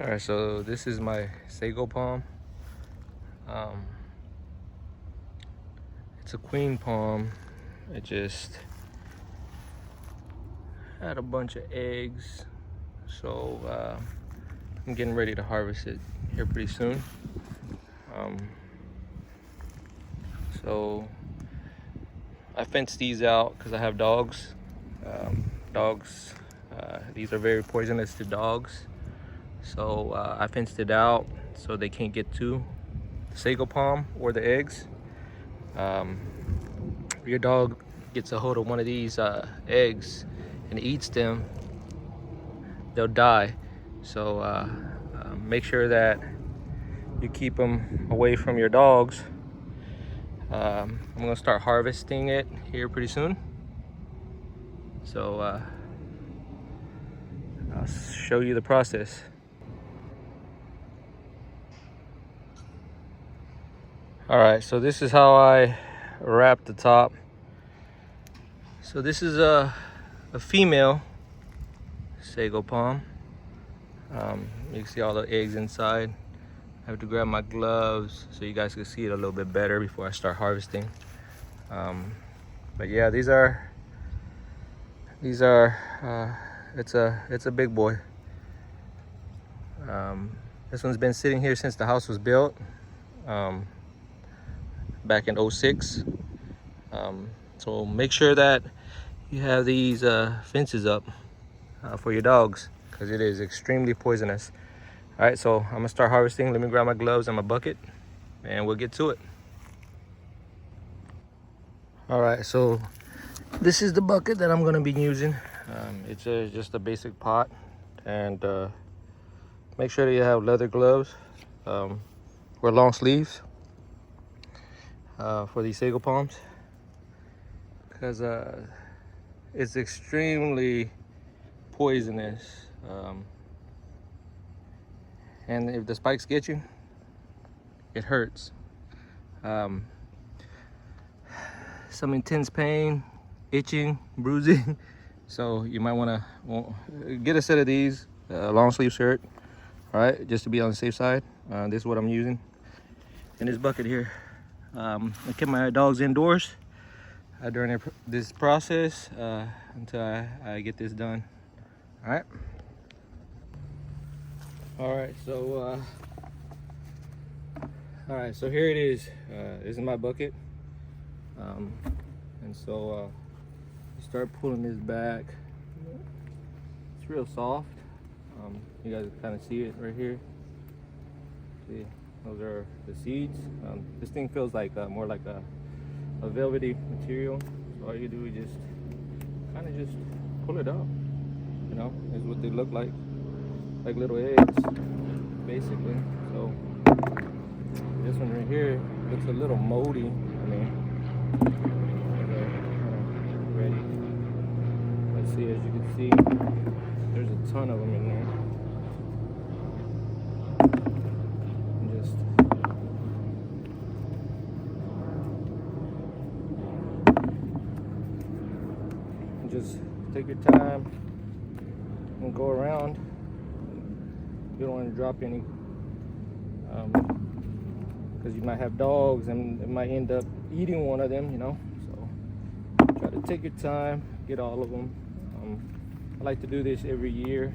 All right, so this is my Sago Palm. It's a queen palm. It just had a bunch of eggs, so I'm getting ready to harvest it here pretty soon. So I fenced these out because I have dogs. These are very poisonous to dogs. So I fenced it out so they can't get to the Sago Palm or the eggs. If your dog gets a hold of one of these eggs and eats them, they'll die. So make sure that you keep them away from your dogs. I'm gonna start harvesting it here pretty soon. So I'll show you the process. All right, so this is how I wrap the top. So this is a female Sago Palm. You can see all the eggs inside. I have to grab my gloves so you guys can see it a little bit better before I start harvesting. But yeah, it's a big boy. This one's been sitting here since the house was built, back in '06. So make sure that you have these fences up for your dogs, because it is extremely poisonous. All right, so I'm gonna start harvesting. Let me grab my gloves and my bucket and we'll get to it. All right, so this is the bucket that I'm gonna be using. It's just a basic pot, and make sure that you have leather gloves or long sleeves for these Sago Palms, because it's extremely poisonous. And if the spikes get you, it hurts. Some intense pain, itching, bruising. So you might want to get a set of these, long sleeve shirt, all right, just to be on the safe side. This is what I'm using in this bucket here. I keep my dogs indoors during this process until I get this done. All right. All right, so here it is. This is my bucket. And so start pulling this back. It's real soft. You guys can kind of see it right here. See, those are the seeds. This thing feels like more like a velvety material. So all you do is just kind of just pull it out. You know, is what they look like little eggs, basically. So this one right here looks a little moldy. I mean, ready. Let's see, as you can see, there's a ton of them in there. Just take your time and go around. You don't want to drop any, because you might have dogs and it might end up eating one of them, you know. So try to take your time, get all of them. I like to do this every year,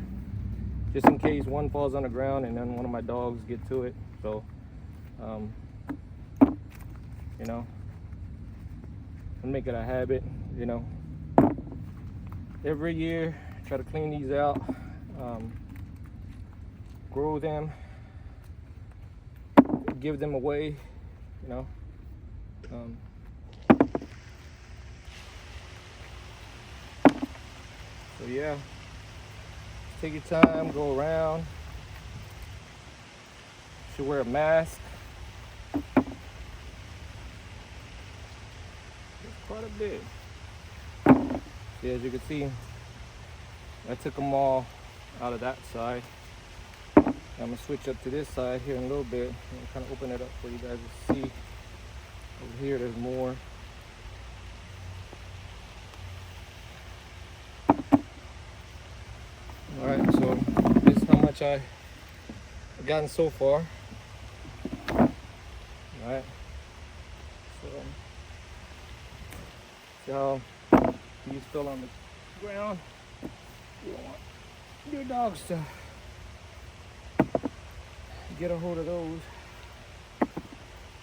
just in case one falls on the ground and then one of my dogs get to it. So, you know, and make it a habit, you know. Every year, try to clean these out, grow them, give them away, you know. So yeah, take your time, go around. You should wear a mask. It's quite a bit. Yeah, as you can see, I took them all out of that side. I'm gonna switch up to this side here in a little bit and kind of open it up for you guys to see. Over here, there's more. All right, so this is how much I I've gotten so far. Alright. So see how these fell on the ground. You don't want your dogs to get a hold of those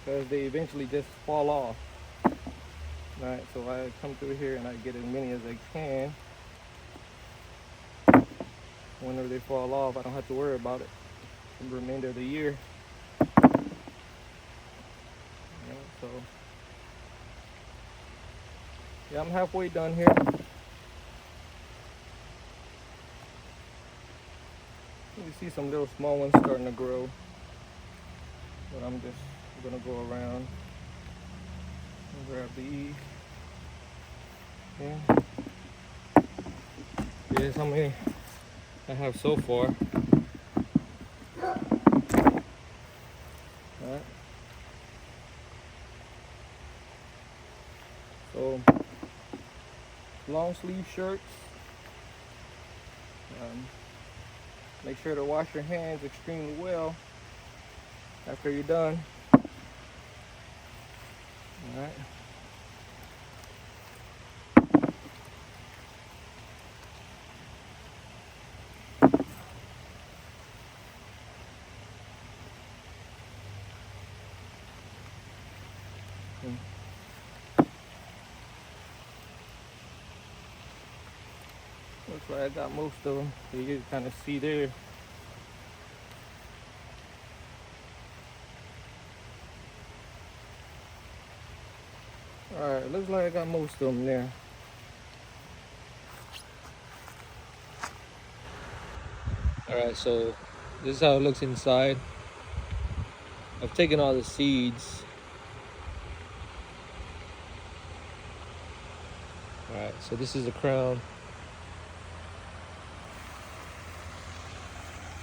because they eventually just fall off. Alright, so I come through here and I get as many as I can. Whenever they fall off, I don't have to worry about it for the remainder of the year. So yeah, I'm halfway done here. You see some little small ones starting to grow, but I'm just gonna go around and grab these. Yeah, here's how many I have so far. Alright. So long sleeve shirts. Make sure to wash your hands extremely well after you're done. Alright. Looks like I got most of them. So you can kind of see there. Alright, looks like I got most of them there. Alright, so this is how it looks inside. I've taken all the seeds. Alright, so this is the crown.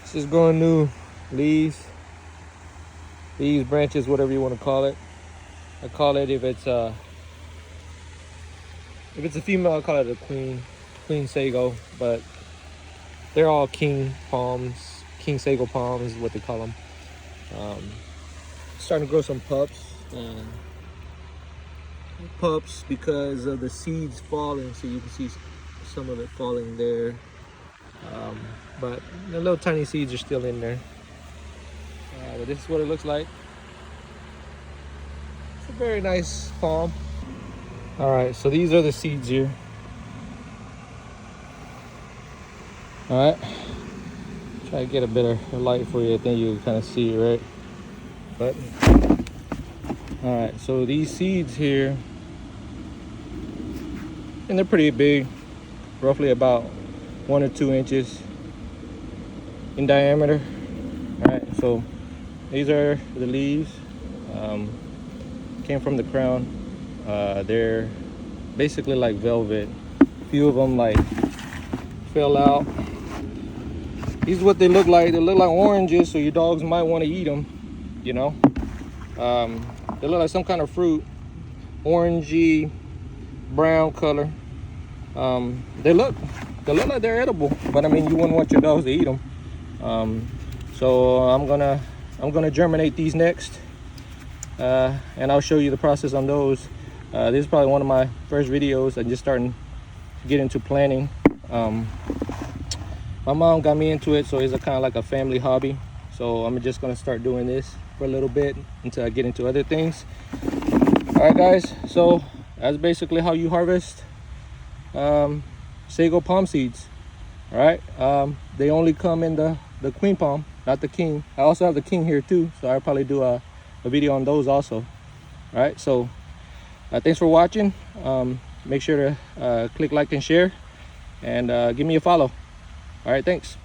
This is growing new leaves, branches, whatever you want to call it. I call it, if it's a female, I call it a queen sago, but they're all king palms. King sago palms is what they call them. Starting to grow some pups. Pups because of the seeds falling, so you can see some of it falling there. But the little tiny seeds are still in there. But this is what it looks like. It's a very nice palm. Alright, so these are the seeds here. Alright. Try to get a better light for you. I think you can kind of see it, right? But alright, so these seeds here, and they're pretty big, roughly about 1 or 2 inches in diameter. Alright, so these are the leaves. Came from the crown. They're basically like velvet. A few of them like fell out. These are what they look like. They look like oranges, so your dogs might want to eat them, you know. They look like some kind of fruit, orangey brown color. They look like they're edible, but I mean, you wouldn't want your dogs to eat them. So I'm gonna germinate these next, and I'll show you the process on those. This is probably one of my first videos. I'm just starting to get into planting. My mom got me into it, so it's a kind of like a family hobby. So I'm just gonna start doing this for a little bit until I get into other things. All right, guys. So that's basically how you harvest Sago palm seeds. All right. They only come in the queen palm, not the king. I also have the king here too, so I'll probably do a video on those also. All right. So thanks for watching. Make sure to click like and share, and give me a follow. All right, thanks.